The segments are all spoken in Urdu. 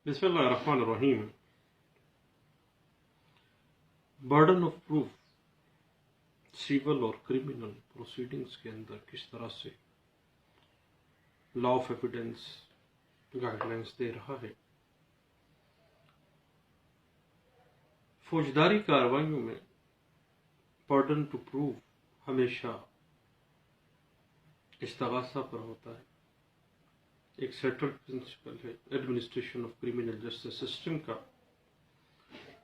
بسم اللہ الرحمن الرحیم۔ برڈن آف پروف سیول اور کریمنل پروسیڈنگز کے اندر کس طرح سے law of evidence guidelines دے رہا ہے۔ فوجداری کارروائیوں میں برڈن ٹو پروف ہمیشہ استغاثہ پر ہوتا ہے۔ ایک سیٹرل پرنسپل ہے administration of criminal justice system کا۔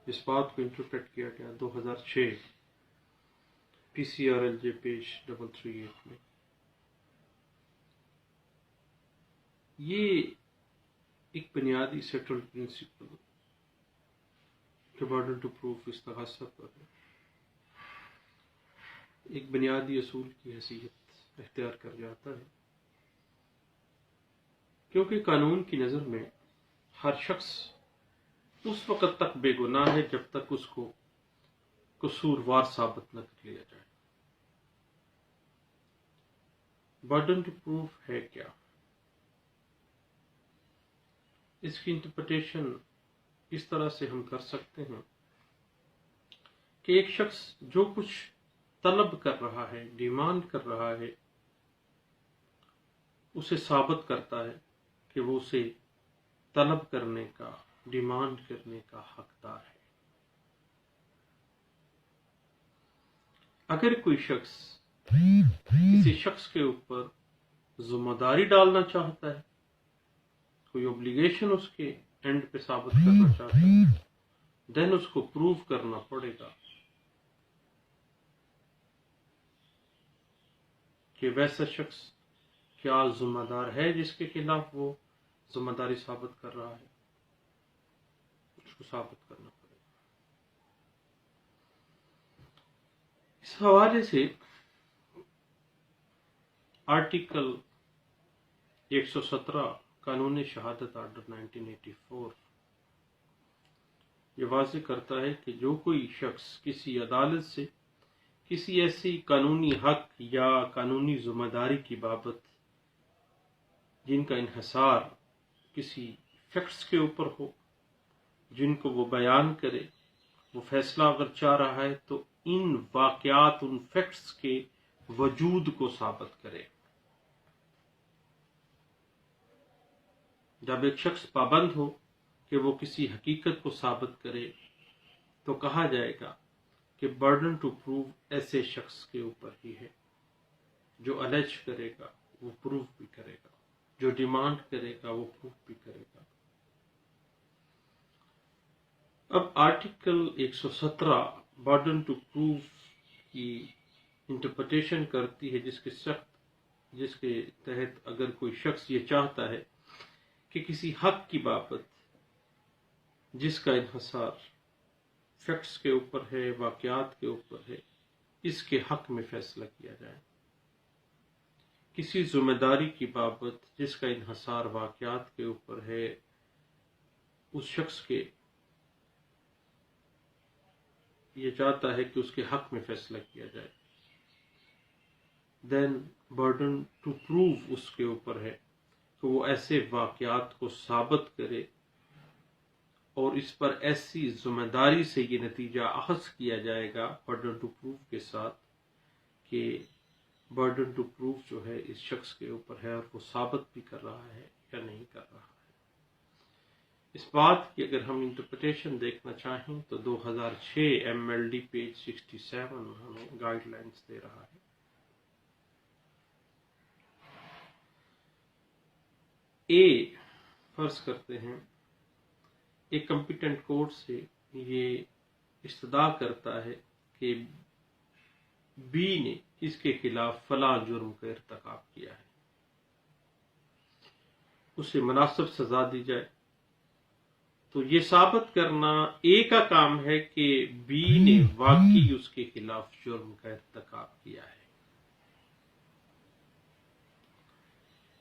اس بات کو انٹرپریٹ کیا گیا 2006 PCRLJ پیج 338 میں۔ یہ ایک بنیادی سیٹرل پرنسپل کہ برڈن ٹو پروف استغاثہ پر ہے، ایک بنیادی اصول کی حیثیت اختیار کر جاتا ہے، کیونکہ قانون کی نظر میں ہر شخص اس وقت تک بے گناہ ہے جب تک اس کو قصوروار ثابت نہ کر لیا جائے۔ برڈن ٹو پروف ہے کیا؟ اس کی انٹرپریٹیشن اس طرح سے ہم کر سکتے ہیں کہ ایک شخص جو کچھ طلب کر رہا ہے، ڈیمانڈ کر رہا ہے، اسے ثابت کرتا ہے کہ وہ اسے طلب کرنے کا، ڈیمانڈ کرنے کا حقدار ہے۔ اگر کوئی شخص کسی شخص کے اوپر ذمہ داری ڈالنا چاہتا ہے، کوئی اوبلیگیشن اس کے اینڈ پہ ثابت کرنا چاہتا ہے، دین اس کو پروو کرنا پڑے گا کہ ویسا شخص کیا ذمہ دار ہے جس کے خلاف وہ ذمہ داری ثابت کر رہا ہے، اس کو ثابت کرنا پڑے گا۔ اس حوالے سے آرٹیکل 117 قانون شہادت آرڈر 1984 یہ واضح کرتا ہے کہ جو کوئی شخص کسی عدالت سے کسی ایسی قانونی حق یا قانونی ذمہ داری کی بابت جن کا انحصار کسی فیکٹس کے اوپر ہو، جن کو وہ بیان کرے، وہ فیصلہ اگر چاہ رہا ہے تو ان واقعات، ان فیکٹس کے وجود کو ثابت کرے۔ جب ایک شخص پابند ہو کہ وہ کسی حقیقت کو ثابت کرے تو کہا جائے گا کہ برڈن ٹو پروو ایسے شخص کے اوپر ہی ہے۔ جو الیج کرے گا وہ پروو بھی کرے گا، جو ڈیمانڈ کرے گا وہ پروو بھی کرے گا۔ اب آرٹیکل 117 برڈن ٹو پروف کی انٹرپریٹیشن کرتی ہے جس کے تحت اگر کوئی شخص یہ چاہتا ہے کہ کسی حق کی بابت جس کا انحصار فیکٹس کے اوپر ہے، واقعات کے اوپر ہے، اس کے حق میں فیصلہ کیا جائے، کسی ذمہ داری کی بابت جس کا انحصار واقعات کے اوپر ہے، اس شخص کے یہ چاہتا ہے کہ اس کے حق میں فیصلہ کیا جائے، دین برڈن ٹو پروو اس کے اوپر ہے کہ وہ ایسے واقعات کو ثابت کرے اور اس پر ایسی ذمہ داری سے یہ نتیجہ اخذ کیا جائے گا برڈن ٹو پروو کے ساتھ کہ برڈن ٹو پروف جو ہے اس شخص کے اوپر ہے اور وہ ثابت بھی کر رہا ہے یا نہیں کر رہا ہے۔ اس بات کی اگر ہم انٹرپریٹیشن دیکھنا چاہیں تو 2006 MLD پیج 67 ہمیں گائیڈ لائنس دے رہا ہے۔ فرض کرتے ہیں ایک کمپیٹنٹ کورٹ سے یہ استدعا کرتا ہے کہ بی نے اس کے خلاف فلاں جرم کا ارتکاب کیا ہے، اسے مناسب سزا دی جائے، تو یہ ثابت کرنا اے کا کام ہے کہ بی نے واقعی اس کے خلاف جرم کا ارتکاب کیا ہے۔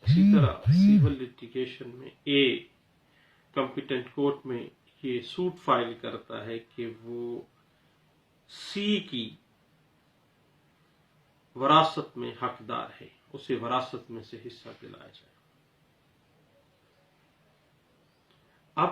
اسی طرح سیول لیٹیگیشن میں اے کمپیٹنٹ کورٹ میں یہ سوٹ فائل کرتا ہے کہ وہ سی کی وراثت میں حقدار ہے، اسے وراثت میں سے حصہ دلایا جائے۔ اب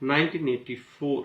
1984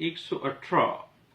118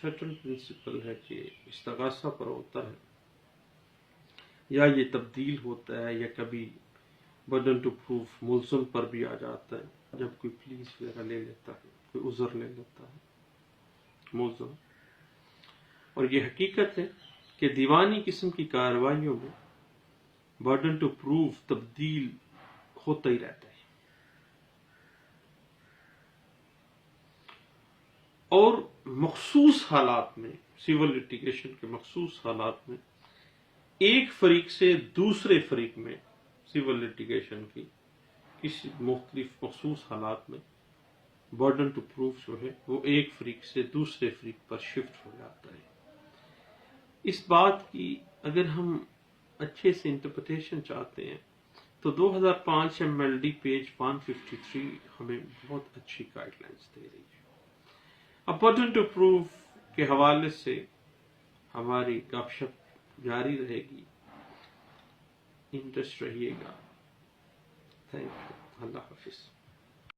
سیٹل پرنسپل ہے کہ استغاثہ پر ہوتا ہے یا یہ تبدیل ہوتا ہے یا کبھی برڈن ٹو پروف ملزم پر بھی آ جاتا ہے جب کوئی پلیز وغیرہ لے لیتا ہے، کوئی عذر لے لیتا ہے ملزم. اور یہ حقیقت ہے کہ دیوانی قسم کی کارروائیوں میں برڈن ٹو پروف تبدیل ہوتا ہی رہتا ہے. اور مخصوص حالات میں، سول لٹیگیشن کے مخصوص حالات میں، ایک فریق سے دوسرے فریق میں سول لٹیگیشن کی کسی مختلف مخصوص حالات میں برڈن ٹو پروف جو ہے وہ ایک فریق سے دوسرے فریق پر شفٹ ہو جاتا ہے. اس بات کی اگر ہم اچھے سے انٹرپریٹیشن چاہتے ہیں تو 2005 MLD پیج 153 ہمیں بہت اچھی گائیڈ لائنز دے رہی ہے. اب برڈن ٹو پروف کے حوالے سے ہماری گپ شپ جاری رہے گی. انٹرسٹ رہیے گا. Thank you. اللہ حافظ.